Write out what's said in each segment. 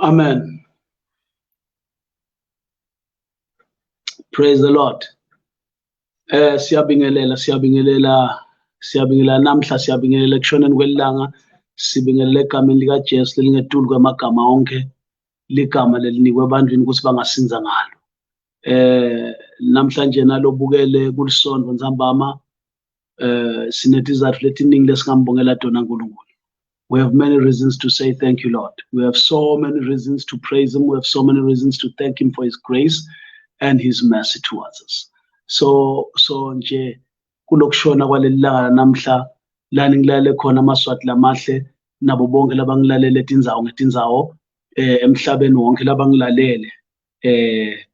Amen. Praise the Lord. Siyabingelela namhla siyabingelela kushoneni kwelanga sibingelela egameni lika Jesu lelingedulu kwamagama onke ligama lelinikwe ebantwini ukuthi bangasinza ngalo. Namhlanje nalobukele kulisonto nzambama sinetizathu letiningi lesingambongela tona uNkulunkulu. We have many reasons to say thank you, Lord. We have so many reasons to praise him. We have so many reasons to thank him for his grace and his mercy towards us. So nje kulokushona kwalelilanga namhla lani ngilale khona amaswati lamahle nabo bonke labangilalele tindzawo ngetindzawo emhlabeni wonke labangilalele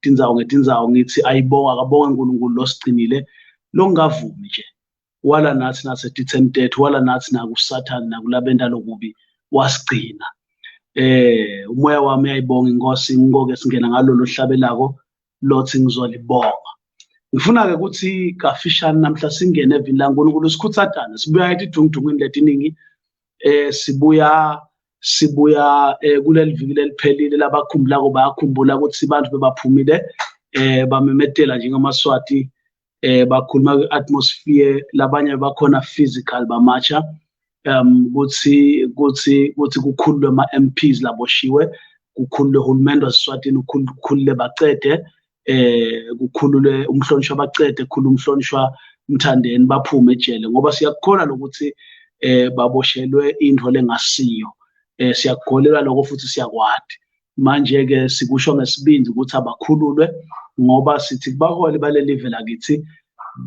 tindzawo ngetindzawo ngithi ayibonga kabonga uNkulunkulu losigcinile longavumi nje wala nathi nasetithentethu wala nathi nakusathane nakulabenda lokubi wasigcina. Umoya wami uyayibonga inkosi ngoke singena ngalolu hlabelako lothi ngizolibonga. Ngifuna ke ukuthi kafishane namhla singene evini la uNkulunkulu sikhuthathane sibuya etidungudungwini letiningi sibuya kuleli viki leliphelile labakhumbulako bayakhumbula ukuthi abantu bebaphumile bamemetela njengamaswati bakhuluma kwi-atmosphere labanye bakhona physical bamacha ukuthi kukhululwe ama-MPs laboshiwe kukhululwe uhulumende waseSwatini kukhululwe bacede kukhululwe umhlonishwa bacede kukhululwe umhlonishwa Mthandeni baphume ejele ngoba siyakukhona lokuthi baboshelwe into lengasiyo siyakholelwa lokho futhi siyakwadi manje ke sikusho ngesibindi ukuthi abakhululwe ngoba sithi kubaholi balelive lakithi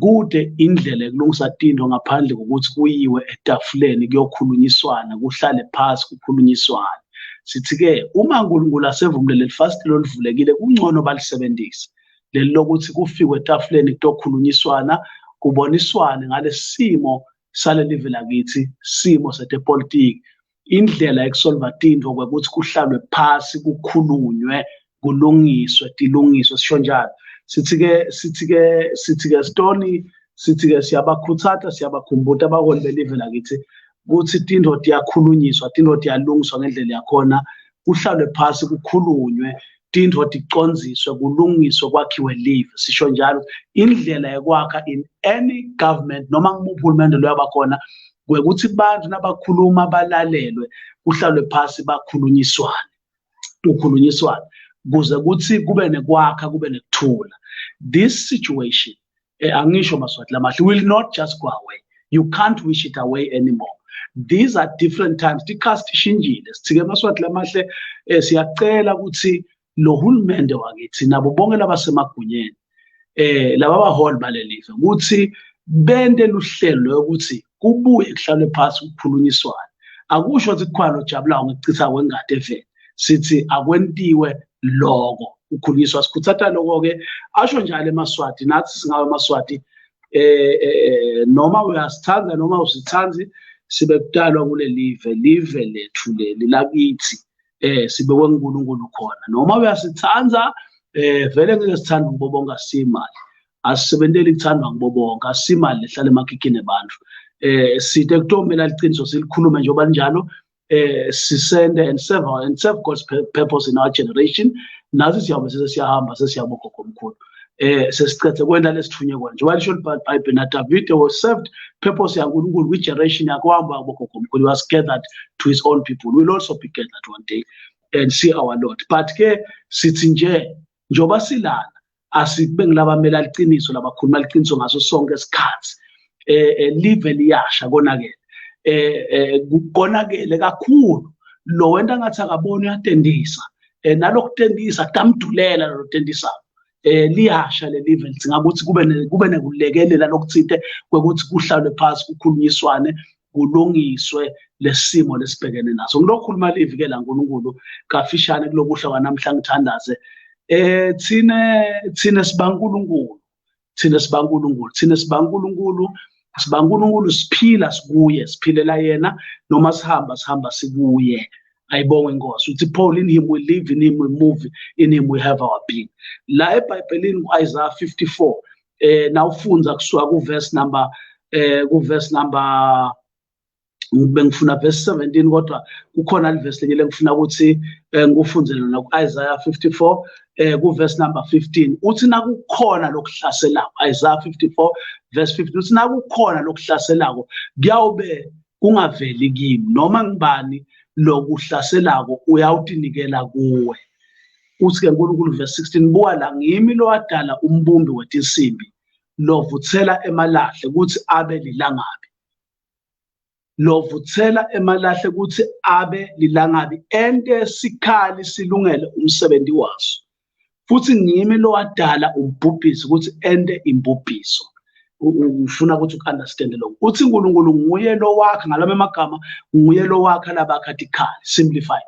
kude indlela ekulungisa tindo ngaphandle kokuthi kuyiwe etafuleni kuyokhulunyiswana kuhlale phasi kukhulunyiswana. Sithi ke uma uNkulunkulu asevumile lelifast lolivulekile kungcono balisebenzise leli lokuthi kufikwe etafuleni kutokhulunyiswana kuboniswane ngalesimo salelive lakithi simo setepolitiki indlela ekusolva tinto kwekuthi kuhlalwe phasi kukhulunywe kulungiswe tilungiswe sisho njalo sithi-ke Stony sithi-ke siyabakhuthaza siyabakhumbuta abaholi belive lakithi ukuthi tinto tiyakhulunyiswa tinto tiyalungiswa ngendlela yakhona kuhlalwe phasi kukhulunywe tinto ticondziswe kulungiswe kwakhiwe live sisho njalo indlela yokwakha in any government noma ngumuphi uhulumende loyabakhona kwekuthi bantu nabakhuluma balalelwe kuhlalwe phasi bakhulunyiswane kuze kuthi kube nekwakha kube nekuthula. This situation angisho maswati lamahle will not just go away. You can't wish it away anymore. These are different times. Tikasti shinjile sithike maswati lamahle siyacela ukuthi lo hulumende wakithi nabo bonke labasemagunyeni laba baholi balelive ukuthi bende luhlelo ukuthi kubuye kuhlalwe phasi ukukhulunyiswana akusho ukuthi kukhona ojabulayo ngicitha kwengade eveni sithi akwentiwe lokho ukukhulunyiswa sikhuthatha lokho ke asho njalo eMaswati nathi singawe eMaswati noma uyasithanda noma usithanzi sibe kudalwa kule live lethu leli lakithi sibe weNkulunkulu khona noma uyasithanza vele ngeke sithanda ngibobonga simali asisebenteli kuthandwa ngibobonga simali lehlala emakhikini abantu sithe kutomela liqiniso silikhulume njengoba njalo sisende and serve God's purpose in our generation nathi siyabe sesiyahamba sesiyabogogo omkhulu sesicethe kwenda lesithunye kona njengoba lisho iBhayibheli na David was served purpose yaNkulunkulu kwi generation yakhe wahamba abogogo omkhulu was gathered to his own people. We'll also be gathered one day and see our Lord. But ke sithi njengoba silana asibe ngilabamela liqiniso labakhuluma liqiniso ngaso sonke isikhathi live liyasha konakele kakhulu lo wenda ngathi akabona uyatendisa nalokutendisa tamdulela lo tendisa liyasha le live singabuthi kube nekulekelela lokuthinte kwekuthi kuhlalwe phasi kukhulunyiswane kulungiswe lesimo lesibhekene naso ngilokhuluma live ke la uNkulunkulu kafishane kulokuhla kwanamhla ngithandaze thina sibaNkulunkulu sibaNkulunkulu siphila sikuye siphilela yena noma sihamba sikuye ayibonge inkosi uthi Paul in him we live in him we move in him we have our being la eBhayibhelini kuIsaiah 54 nawufunza kusuka kuverse number bengifuna verse 17 kodwa kukhona iverse lenyele ngifuna ukuthi ngikufunze lona kuIsaiah 54 kuverse number 15 uthi nakukhona lokuhlaselako Isaiah 54 verse 15 uthi nakukhona lokuhlaselako kuyawube kungaveli kimi noma ngibani lokuhlaselako uyawutinikela kuwe uthi ke uNkulunkulu verse 16 buka la ngimi lo wadala umbumbi wetinsimbi lovuthela emalahle ukuthi abe lilangabi lovuthela emalahle ukuthi abe lilangabi ente sikhali silungele umsebenzi waso futhi ngimi lo wadala umbhubhisi ukuthi ente imbhubhiso ufuna ukuthi uunderstand lokho uthi uNkulunkulu nguye lo wakha ngalama emagama nguye lo wakha labakhathikali simplified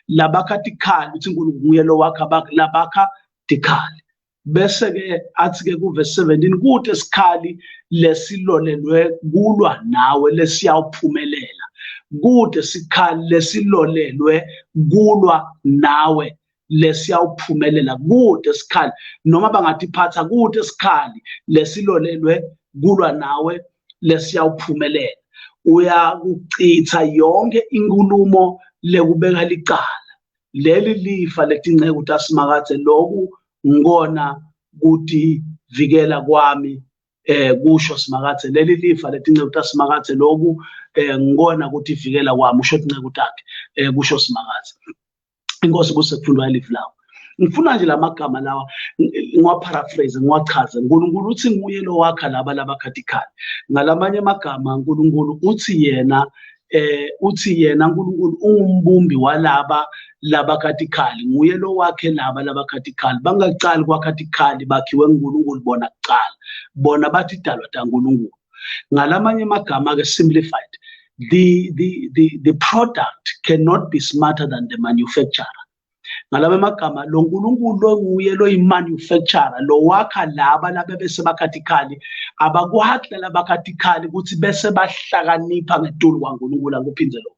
labakhathikali uthi uNkulunkulu nguye lo wakha labakhathikali bese ke athi ke kuverse 17 kude sikhali lesilolelwe kulwa nawe lesiyawuphumelela kude sikhali lesilolelwe kulwa nawe lesiyawuphumelela kude sikhali noma bangathi phatha kude sikhali lesilolelwe kulwa nawe lesiyawuphumelela uyakucitha yonke inkulumo lekubeka licala leli lifa letingceke utasimakaze lokhu ngona kuti vikela kwami kusho simakathe leli lifa letingceke utasimakaze lokhu ngona ukuthi vikela kwami usho inceke utakhe kusho simakathe inkosi kusekufundwa live lawo ngifuna nje lamagama lawa ngiwaparaphrase ngiwachaze uNkulunkulu uthi nguye lo wakha laba labakhathikali ngalamanye amagama uNkulunkulu uthi yena uNkulunkulu ungumbumbi walaba labakhathikali nguye lo wakhe laba labakhathikali bangaqali kwakhathikali bakhiwe uNkulunkulu bona kuqala bona bathi dalwa taNkulunkulu ngalamanye amagama ke simplified the product cannot be smarter than the manufacturer ngalaba amagama lo uNkulunkulu lo nguye lo imanufacturer lo wakha laba labese bakhathikali abakwahla labakhathikali ukuthi bese bahlakanipha ngetulu kwaNkulunkulu ngikuphindze lokho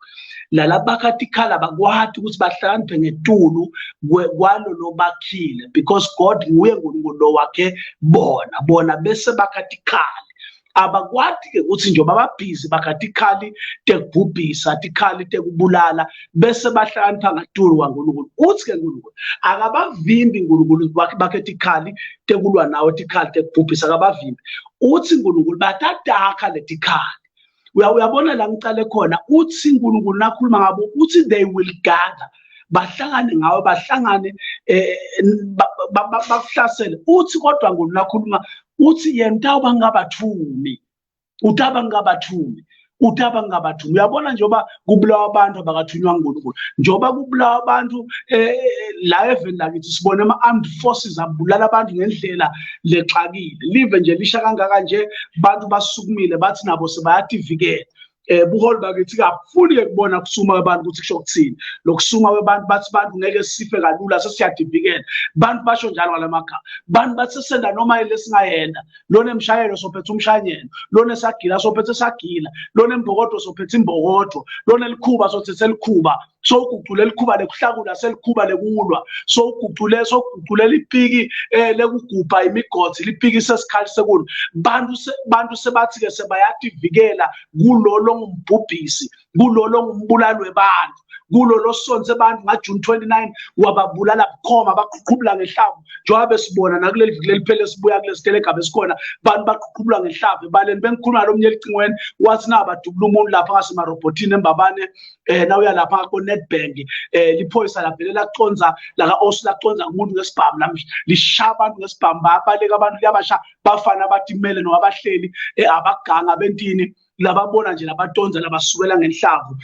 lalabakatikhala bakwati ukuthi bahlakaniphe ngetulu kwalo lobakhile, because God nguye uNkulunkulu lo wakhe bona bese bakatikhala. Abakwati ke ukuthi njengoba babhizi bakatikhali tekubhubhisa tikhali tekubulala bese bahlakanipha ngetulu kwaNkulunkulu. Uthi ke uNkulunkulu akabavimbi uNkulunkulu baketikhali tekulwa nawe tikhali tekubhubhisa, akabavimbi. Uthi uNkulunkulu batadakha letikhali. Uyabona la ngicale khona, uthi uNkulunkulu nakhuluma ngabo uthi they will gather, bahlangane ngawe, bahlangane bakuhlasele. Uthi kodwa uNkulunkulu nakhuluma uthi yena utabangabathumi. Uyabona njengoba kubulawa abantu abakathunywa uNkulunkulu, njengoba kubulawa abantu la eveni lakithi sibona ama-armed forces abulala abantu ngendlela lexakile. Live nje lisha kangaka nje bantu basukumile bathi nabo sebayativikela. Buholi bakithi kafuni kubona kusuma kwabantu ukuthi kusho kuthini. Lokusuma kwabantu bathi bantu ngeke sife kalula sesiyadivikela. Bantu basho njalo ngalamakha. Bantu bathi senda noma lesingayenda. Lona emshayelo sophethe umshanyelo. Lona esagila sophethe sagila. Lona embokodo sophethe imbokodo. Lona elikhuba sophethe elikhuba. So ukugucula elikhuba lekuhlakula selikhuba lekulwa. So ukugucula lipiki lekugubha imigodi lipiki sesikhali sekulu. Bantu sebathi ke sebayadivikela kulolo ngumbhubhisi, kulolo ngumbulalo webantu, kulolo sonze abantu ngaJune 29 wababulala bukhoma baqhuqhubula ngehlavu. Njengoba besibona nakuleli viki leliphele sibuya kulesitelegaba esikhona, bantu baqhuqhubula ngehlavu ebaleni. Bengikhuluma lo mnye elicingweni wathi nabadubula umuntu lapha ngasemarobhotini embabane na uya lapha ko Nedbank liphoyisa laphelela laconza laka Osi laconza umuntu ngesibhamu lamhla lishaya abantu ngesibhamu, babaleka abantu liyabasha bafana batimele nowabahleli abaganga bentini lababona nje labatonza labasukela ngenhlavu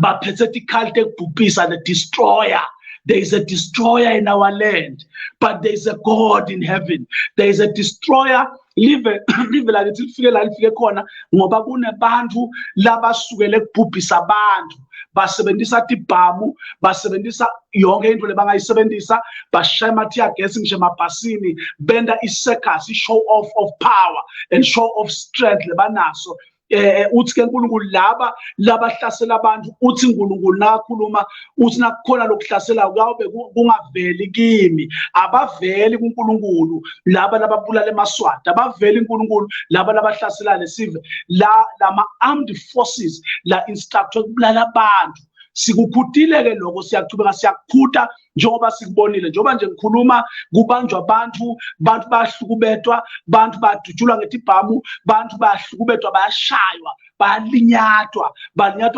baphethe tikhali tekubhubhisa, the destroyer. There is a destroyer in our land, but there is a God in heaven. There is a destroyer. Live lakithi lifike la lifike khona ngoba kunebantu labasukele ekubhubhisa abantu, basebenzisa tibhamu, basebenzisa yonke into lebangayisebenzisa, bashaya amathiya gesi ngisho emabhasini, benda i-circus, i-show off of power and show of strength lebanaso. Uthi ke uNkulunkulu labahlasela abantu, uthi uNkulunkulu nakhuluma uthi nakukhona lokuhlasela kawube kungaveli kimi, abaveli kuNkulunkulu laba lababulala eMaswati, abaveli uNkulunkulu laba labahlasela lesive lama armed forces la instructor kubulala abantu. Sikukhutile ke lokho, siyaqhubeka siyakhutha njengoba sikubonile, njengoba nje ngikhuluma kubanjwa abantu bayahlukubetwa, abantu badutshulwa ngetibhamu, abantu bayahlukubetwa, bayashaywa, balinyatwa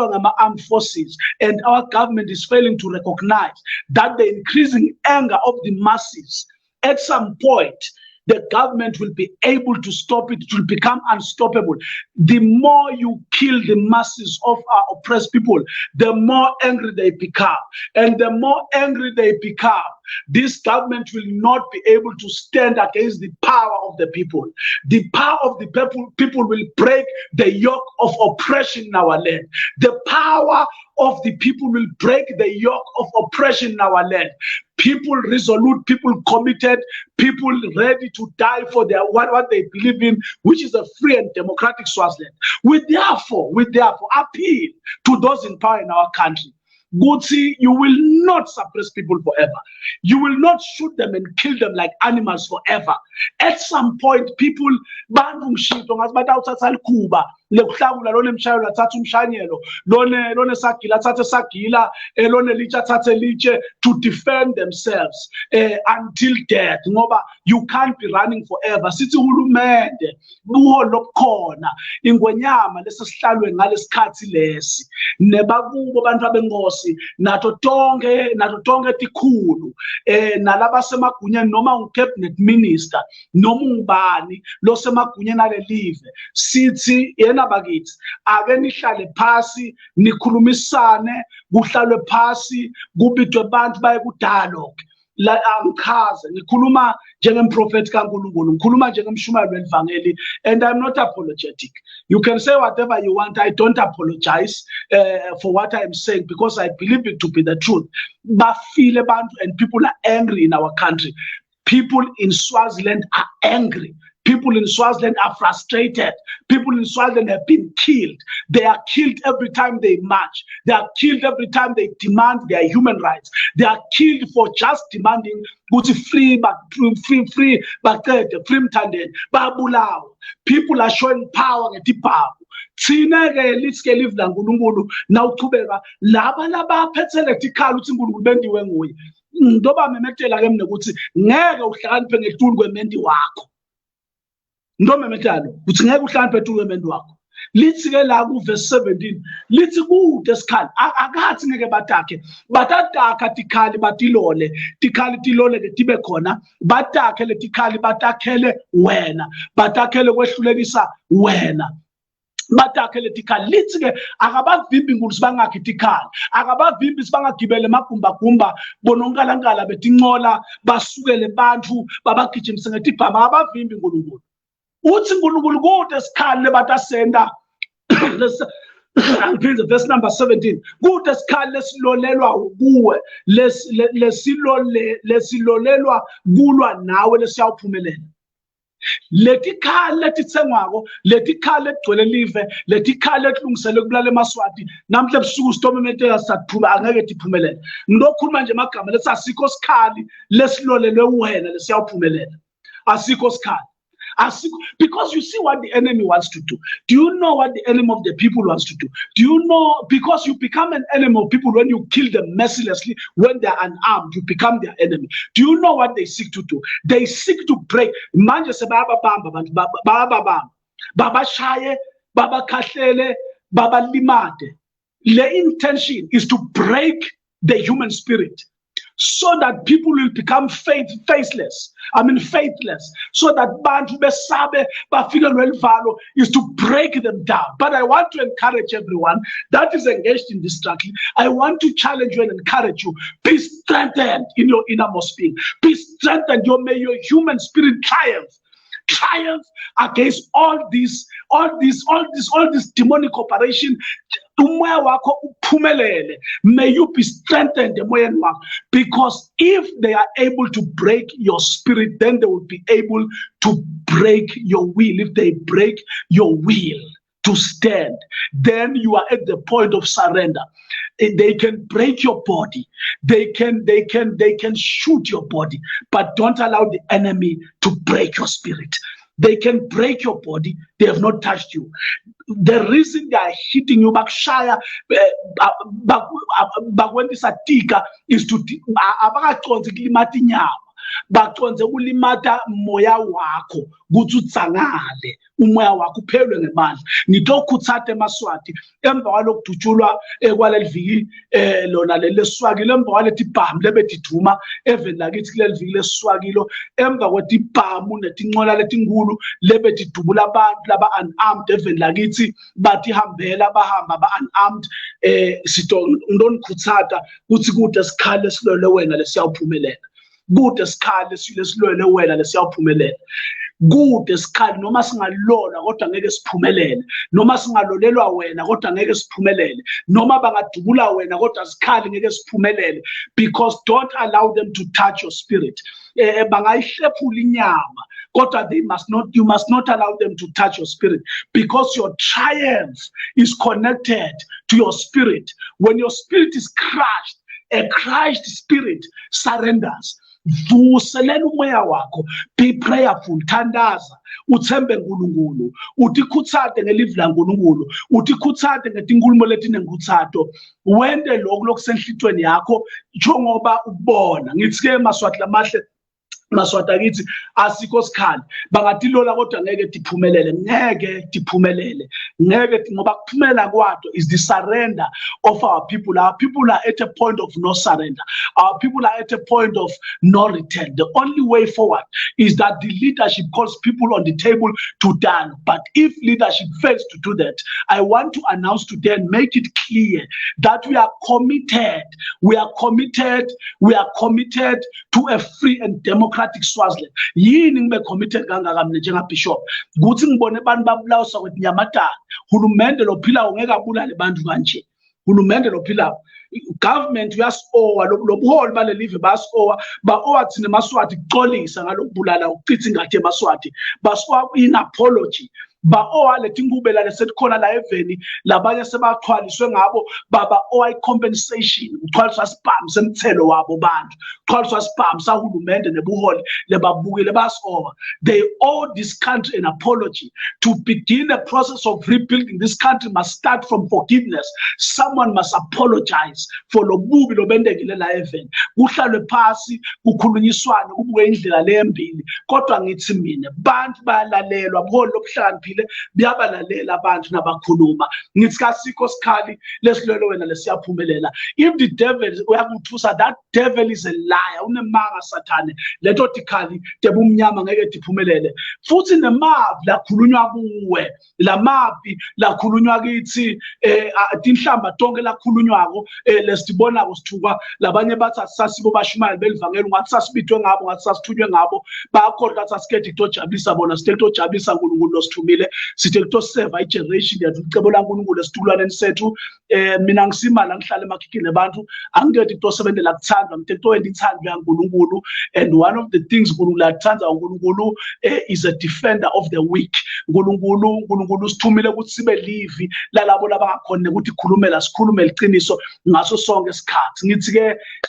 ngama-armed forces. And our government is failing to recognize that the increasing anger of the masses, at some point the government will be able to stop it. It will become unstoppable. The more you kill the masses of our oppressed people, the more angry they become. And the more angry they become, this government will not be able to stand against the power of the people. The power of the people will break the yoke of oppression in our land. The power of the people will break the yoke of oppression in our land. People resolute, people committed, people ready to die for their what they believe in, which is a free and democratic Swaziland. We therefore appeal to those in power in our country. Gutsi, you will not suppress people forever. You will not shoot them and kill them like animals forever. At some point, people lekuhlakula lone mshayelo athatha umshanyelo, lone sagila athathe sagila, lone liche athathe liche, to defend themselves until death. Ngoba you can't be running forever. Sithi uhulumende buholi lobukhona ingwenyama lesihlalwe ngalesikhathi lesi nebakubo abantu abengosi nato tonke tikhulu nalabasemagunyeni noma uncabinet minister noma ungubani losemagunyeni ale live, sithi yena bakithi ake nihlale phasi nikhulumisane, kuhlalwe phasi kubithwe abantu baye ku dialogue. La angikhaze ngikhuluma njengemprofeti kaNkulunkulu, ngikhuluma njengemshumayeli welivangeli, and I'm not apologetic. You can say whatever you want. I don't apologize for what I am saying because I believe it to be the truth. Bafile bantu and people are angry in our country. People in Swaziland are angry. People in Swaziland are frustrated. People in Swaziland have been killed. They are killed every time they march. They are killed every time they demand their human rights. They are killed for just demanding free, people are showing power at the power. Thina-ke lithi-ke live la nkulunkulu nawuqhubeka laba labaphethe letikhali ukuthi uNkulunkulu bendiwe nguye. Ndoba memetela ke mina ukuthi ngeke uhlakaniphe ngetulu kwemendi wakho. Ndomemetalo ukuthi ngeke uhlakaniphe ngetulu kwemendi wakho. Lithi-ke la ku-verse 17 lithi kude sikhali akathi ngeke batakhe batataka tikhali batilole tikhali tilole ke tibe khona batakhe letikhali batakhele wena batakhele kwehlulekisa wena batakhele tikhali lithi-ke akabavimbi nkulu sibangakhi tikhali akabavimbi sibangagibele magumbagumba bononkalangala betincola basukele bantu babagijimise ngetibhama akabavimbi nkulunkulu uthi nkulunkulu kude sikhali lebatasenda verse number 17 kude sikhali lesilolelwa kuwe lesilolelwa kulwa nawe lesiyawuphumelela letikhali letitsengwako letikhali legcwele live letikhali letilungisele kubulala eMaswati namhle ebusuku sitomemetela sathuma angeke tiphumelele ngizokhuluma nje amagama lethi asikho sikhali lesilolelwe wena lesiyawuphumelela asikho sikhali because you see what the enemy wants to do. Do you know what the enemy of the people wants to do? Do you know, because you become an enemy of people when you kill them mercilessly, when they're unarmed, you become their enemy. Do you know what they seek to do? They seek to break. Manje se baba shaye, baba kahlele, baba limate. The intention is to break the human spirit, so that people will become faithless. So that bantu besabe bafika lwelivalo is to break them down. But I want to encourage everyone that is engaged in this struggle. I want to challenge you and encourage you. Be strengthened in your innermost being. Be strengthened. May your human spirit triumph against all this demonic operation. May you be strengthened, because if they are able to break your spirit, then they will be able to break your will. If they break your will to stand, then you are at the point of surrender. They can break your body, they can shoot your body, but don't allow the enemy to break your spirit. They can break your body. They have not touched you. The reason they are hitting you back when this atika is to baconze ulimata moya wako kutsangale umoya wakho uphelwe ngemandla ngitokhutsate eMaswati emva kwalokudutshulwa kwaleliviki lona leswakile emva kwaletibhamu lebediduma even lakithi kuleliviki leswakilo emva kwetibhamu netincola letinkulu lebedidubula abantu laba unarmed even lakithi bathi hambela bahamba ba unarmed ndonikutsata kuthi kude sikhale silole wena lesiyawuphumelela kude sikhali lesilwele wena lesiyawuphumelela kude sikhali noma singalona kodwa ngeke siphumelele noma singalolelwa wena kodwa ngeke siphumelele noma bangadubula wena kodwa sikhali ngeke siphumelele, because don't allow them to touch your spirit. Bangayihlephula inyama kodwa you must not allow them to touch your spirit, because your triumph is connected to your spirit. When your spirit is crushed, a crushed spirit surrenders. Vuselela umoya wakho, be prayerful, thandaza, uthembe uNkulunkulu, utikhutsate ngelivi laNkulunkulu, utikhutsate ngetinkulumo letinenkhutsato, wende lokho lokusenhlitweni yakho njengoba ubona. Ngithi-ke Maswati lamahle Maswati akithi asikho sikhali bangatilola kodwa ngeke tiphumelele, ngeke tiphumelele, ngeke, ngoba kuphumela kwato is the surrender of our people. Our people are at a point of no surrender. Our people are at a point of no return. The only way forward is that the leadership calls people on the table to dance. But if leadership fails to do that, I want to announce today and make it clear that we are committed. We are committed to a free and democratic Swaziland. Yini ngibe committed kangaka mina njengabishop ukuthi ngibone abantu babulawa kwethu nyamatana. Hulumende lophilayo ngeke abulale bantu kanje. Hulumende lophilayo government uyasowa lobuholi bale Livi basowa ba-owa thina eMaswati kuxolisa ngalokubulala ukuchitha ingadi eMaswati basowa in apology ba-owa leti ngubela lesetikhona la eveni labanye sebaxhwaliswe ngabo baba-owa i-compensation uxhwaliswa sibhamu semthelo wabo bantu uxhwaliswa sibhamu sahulumende nebuholi lebabukile basowa. They owe this country an apology. To begin a process of rebuilding this country must start from forgiveness. Someone must apologize for lo bubi lobendekile la eveni kuhlalwe phasi kukhulunyiswane kubuke indlela lembili kodwa ngithi mina bantu bayalalelwa buholi lobuhlakaniphile biyabalalela abantu nabakhuluma ngithi kasikho sikhali lesilelo wena lesiyaphumelela. If the devil uyakuthusa, that devil is a liar, unemanga sathane leto tikhali tebumnyama ngeke diphumelele futhi nemavi lakhulunywa kuwe la mavi lakhulunywa kithi tinhlamba tonke lakhulunywako lesibonako sithuka labanye bathi asasibo bashumayeli belivangeli ngathi sasibithwe ngabo ngathi sasithunywe ngabo bayakhohlwa ngathi asikhethe kutojabulisa bona sithe kutojabulisa uNkulunkulu losithumile sithe kutoseva igeneration yethu icebo laNkulunkulu esitulwaneni sethu. Mina ngisimala ngihlala emakhikini abantu angikhethi kutosebenzela kuthandwa ngithe kutowenza ithando yaNkulunkulu and one of the things uNkulunkulu athanda uNkulunkulu is a defender of the weak. uNkulunkulu sithumile ukuthi sibe Livi lalabo labangakhona ukuthi khulumela sikhulume liqiniso ngaso sonke isikhathi.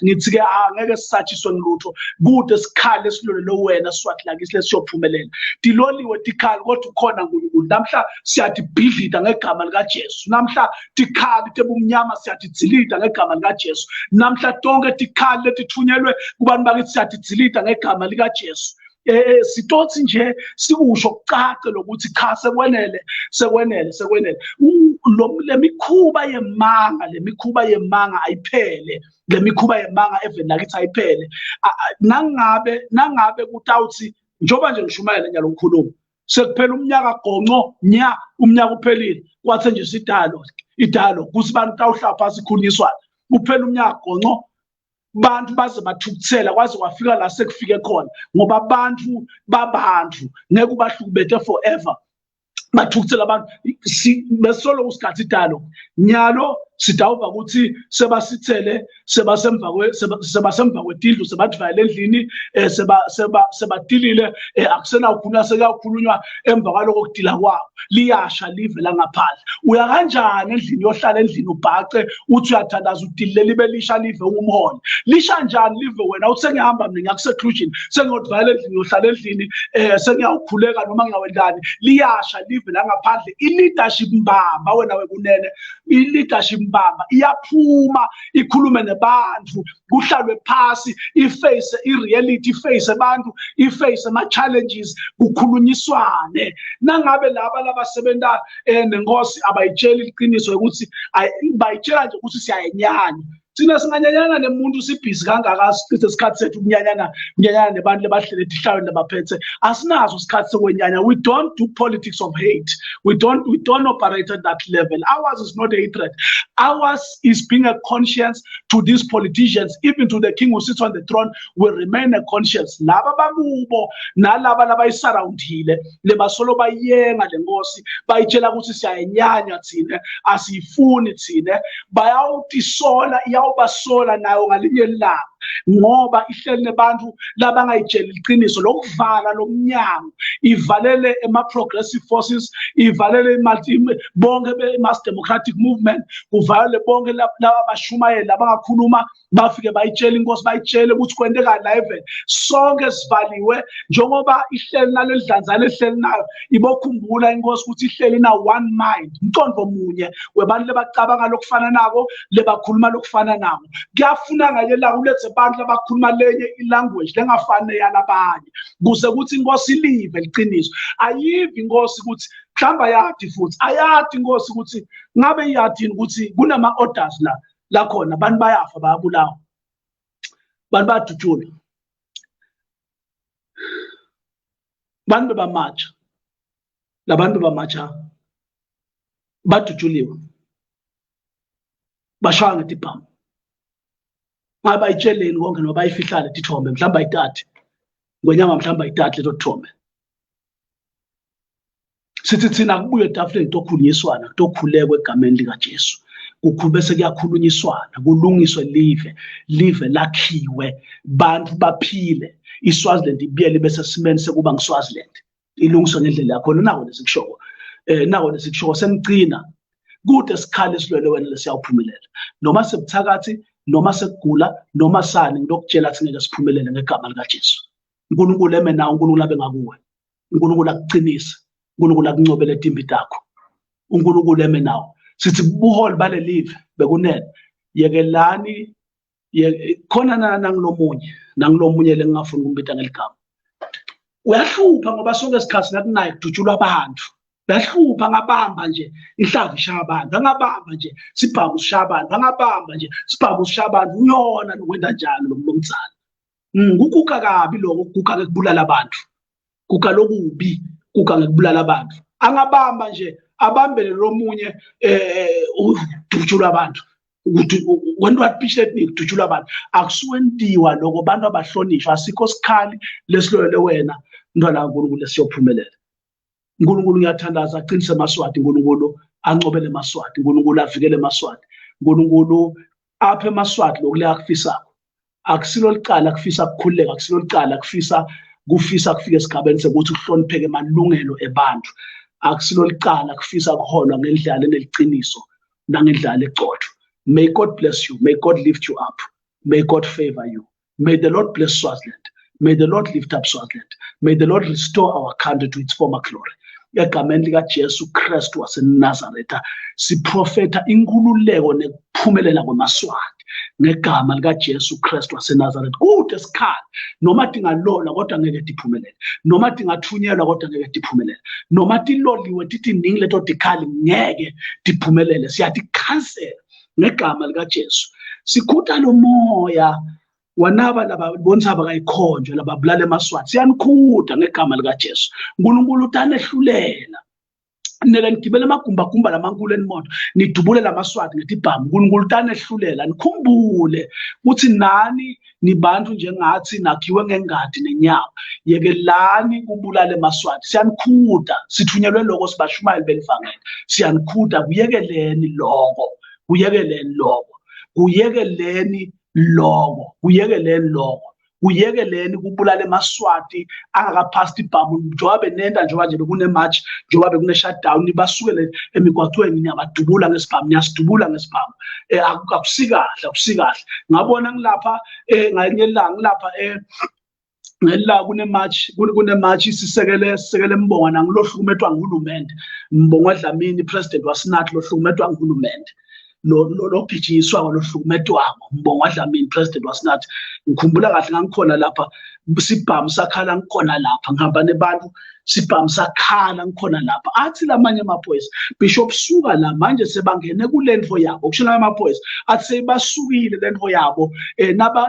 Ngithi ke angeke sisatshiswe ngilutho kude sikhale silolelo wena Swathi lakisi lesiyophumelela diloliwe tikhali kodwa ukhona uNkulunkulu. Namhla siyadibhidlida ngegama lika Jesu, namhla tikhali tebumnyama siyadidilida ngegama lika Jesu, namhla tonke tikhali letithunyelwe kubantu bakithi siyadidilida ngegama lika Jesu. Sitothi nje sikusho kucace lokuthi cha sekwenele lemikhuba yemanga ayiphele, lemikhuba yemanga eveni lakithi ayiphele. Nangabe kutawuthi njoba nje ngishumayela nyalo ngikhuluma sekuphela umnyaka gonco nya umnyaka uphelile kwathe nje idalo kuthi bantu tawuhlala phasi ikhulunyiswana kuphela umnyaka gonco bantu baze bathukuthela kwaze kwafika la sekufike khona ngoba abantu babantu ngeke ubahlukubethe forever bathukuthela abantu besolo usikhathi idalo nyalo sidawuva ukuthi sebasithele sebasemva kwetindlu sebadivayele endlini sebatilile akusena ukhulunywa sekakhulunywa emva kwaloko kudila kwabo liyasha Livi langaphandle. Uya kanjani endlini yohlala endlini ubhace uthi uyathandaza utilile libe lisha Livi ungumholi lisha njani Livi wena uthi sengihamba mina ngiyakusenclusion sengodivayele endlini yohlala endlini sengiyawukhuleka noma ngiyawendani liyasha Livi langaphandle. I-leadership mbamba wena wekunene i-leadership mbamba iyaphuma ikhulume nebantu kuhlalwe phasi iface ireality iface abantu iface ama-challenges kukhulunyiswane. Nangabe laba sebenta nenkosi abayitsheli iqiniso ukuthi bayitshela nje ukuthi siyayenyanya thina singanyanyana nemuntu sibhizi kangaka sichithe isikhathi sethu kunyanyana nebantu lebahlele tihlaweni labaphethe asinazo isikhathi sekwenyanya. We don't do politics of hate. We don't operate at that level. Ours is not hatred. Ours is being a conscience to these politicians, even to the king who sits on the throne will remain a conscience. Laba bakubo nalaba labayisurroundile lebasolo bayenga lenkosi bayitshela ukuthi siyayenyanya thina asiyifuni thina bayawutisola basola nayo ngalinye ilanga ngoba ihleli nebantu labangayitsheli iqiniso lokuvala lomnyango ivalele ema-progressive forces ivalele bonke be-mass democratic movement kuvalele bonke laba bashumayeli labangakhuluma bafike bayitshela inkosi bayitshele ukuthi kwenteka la eveni sonke sivaliwe njengoba ihleli naleli dlanzana ehleli nayo ibokhumbula inkosi ukuthi ihleli na one mind umqondo munye webantu lebacabanga lokufana nako lebakhuluma lokufana nako. Kuyafuna ngale la ulethe abantu labakhuluma lenye ilanguage lengafani neyalabanye kuze kuthi inkosi ilive liqiniso. Ayivi inkosi ukuthi mhlamba yadi futhi ayadi inkosi ukuthi ngabe iyadini ukuthi kunama orders la khona abantu bayafa bayabulawa bantu badutshula bantu bamatsha labantu bamatsha badutshuliwe bashaya ngetibhamu ngaba itsheleni konke noba bayifihlale tithombe mhlamba ayithathe ngwenyama mhlamba ayithathe leto thombe sithi thina kubuye etafuleni tokhulunyiswana tokhulekwe egameni lika Jesu bese kuyakhulunyiswana kulungiswe live lakhiwe bantu baphile iSwaziland ibiyele bese simene sekuba ngiSwaziland ilungiswe ngendlela yakho nawo lesikushoko sengigcina kude sikhale silwele wena lesiyawuphumelela noma sebuthakathi noma sekugula noma sani ngokutshela ukuthi ngeke siphumelele ngegama lika Jesu uNkulunkulu emena uNkulunkulu abe ngakuwe uNkulunkulu akuqinise uNkulunkulu akuncobele etimbi takho uNkulunkulu emena sithi buholi bale live bekunene yekelani khona nangilomunye lengingafuni ukumbita ngeligama uyahlupha ngoba sonke isikhathi nakunaye kudutshulwa abantu bahlupha ngabamba nje inhlavu ishaya abantu angabamba nje sibhamu sishaya abantu angabamba nje sibhamu sishaya abantu uyona nokwenda njalo lomzana ukuguga kabi lokho ukuguga ngekubulala abantu kuka lokubi kuka ngekubulala abantu angabamba nje abambele lomunye udutshulwa abantu ukuthi when what Bishop udutshulwa abantu akusuwendiwa lokho abantu abahlonishwa asikho sikhali lesilwele wena ntwana kaNkulunkulu lesiyophumelela uNkulunkulu ngiyathandaza aqinise eMaswati uNkulunkulu ancobele eMaswati uNkulunkulu avikele eMaswati uNkulunkulu aphe eMaswati lokuleya kufisako akusilo licala kufisa ukukhuleka akusilo licala kufisa kufika esigabeni sokuthi uhlonipheke amalungelo ebantu akusilo licala kufisa kuholwa ngendlela eneliciniso nangendlela eqotho. May God bless you, may God lift you up, may God favor you, may the Lord bless Swaziland, may the Lord lift up Swaziland, may the Lord restore our country to its former glory. Egameni lika Jesu Kristu waseNazaretha siprofeta inkululeko nekuphumelela kwaMaswati ngegama lika Jesu Kristu waseNazaretha kude sikhali noma tingalona kodwa ngeke diphumelele noma tingathunyelwa kodwa ngeke diphumelele noma tiloliwe tithi ningi leto dikhali ngeke diphumelele siyadikhansela ngegama lika Jesu sikhutha lo moya wanaba laba bonisa bakayikhonjwe laba bulala eMaswati siyanikhuda ngegama lika Jesu uNkulunkulu utanehlulela nele ngibele magumba lamankulu enimoto nidubule laMaswati ngethi bhamu uNkulunkulu utanehlulela nikhumbule uthi nani nibantu njengathi nakhiwe ngengadi nenyama yekelani kubulala eMaswati siyanikhuda sithunyelwe lokho sibashumayeli belivangeli siyanikhuda kuyekeleni lokho kuyekeleni kubulala eMaswati angakaphasti ibhamu njengoba nenda njengoba nje kunematch njengoba kune shutdown basukele emigwaqweni niyabadubula ngesibhamu niyasidubula ngesibhamu akusikahle ngabona ngilapha nganyelanga ngilapha ngela kunematch sisekele mbonga nangilohlukumethwa nguhulumende mbonga Dlamini president wasinathi lohlukumethwa nguhulumende lo gijiswa lohlukumethwako mbonga Dlamini president wasinathi ngikhumbula kahle ngangikhona lapha sibhamu sakhala ngikhona lapha ngihamba nebantu sibhamu sakhala ngikhona lapha athi lamanye amaphoyisa Bishop suka la manje sebangene kulendvo yabo kusho amaphoyisa athi sebasukile lendvo yabo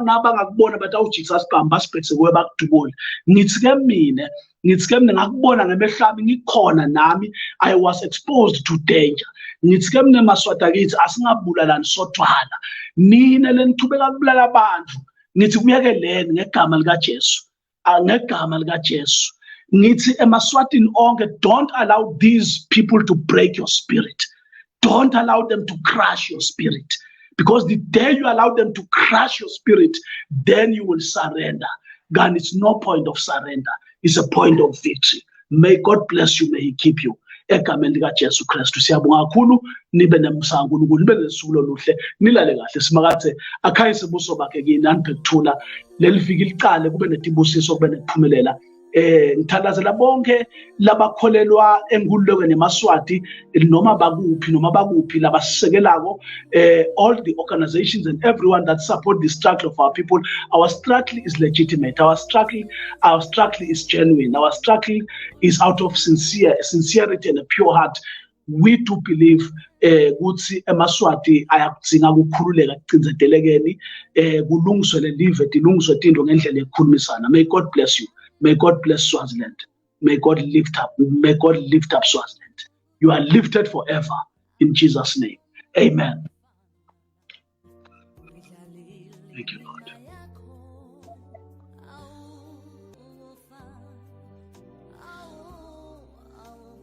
nabangakubona bathi awujikisa sibhamu basibhekise kuwe bakudubule ngithi ke mina ngakubona ngemehlami ngikhona nami I was exposed to danger ngithi ke mina eMaswati akithi asingabulalani sodwana nina lenithubeka kubulala abantu ngithi kuyekeleni ngegama lika Jesu ngithi eMaswatini onke don't allow these people to break your spirit, don't allow them to crush your spirit, because the day you allow them to crush your spirit then you will surrender. God, it's no point of surrender, it's a point of victory. May God bless you, may he keep you. Egameni lika Jesu Kristu siyabonga kakhulu nibe nemsanga uNkulunkulu nibe nesuku oluhle nilale kahle simakathe akhayise ubuso bakhe kini anibhekuthula leli viki liqale kube netibusiso kube nekuphumelela ngithandazela bonke labakholelwa enkululekweni eMaswati noma bakuphi labasisekelako all the organizations and everyone that support the struggle of our people. Our struggle is legitimate, our struggle is genuine, our struggle is out of sincerity and a pure heart. We do believe ukuthi eMaswati ayakudzinga ukukhululeka kucinzetelekeni kulungiswe lelive dilungiswe into ngendlela yokukhulumisana. May God bless you. May God bless Swaziland. May God lift up Swaziland. You are lifted forever in Jesus' name. Amen. Thank you, Lord.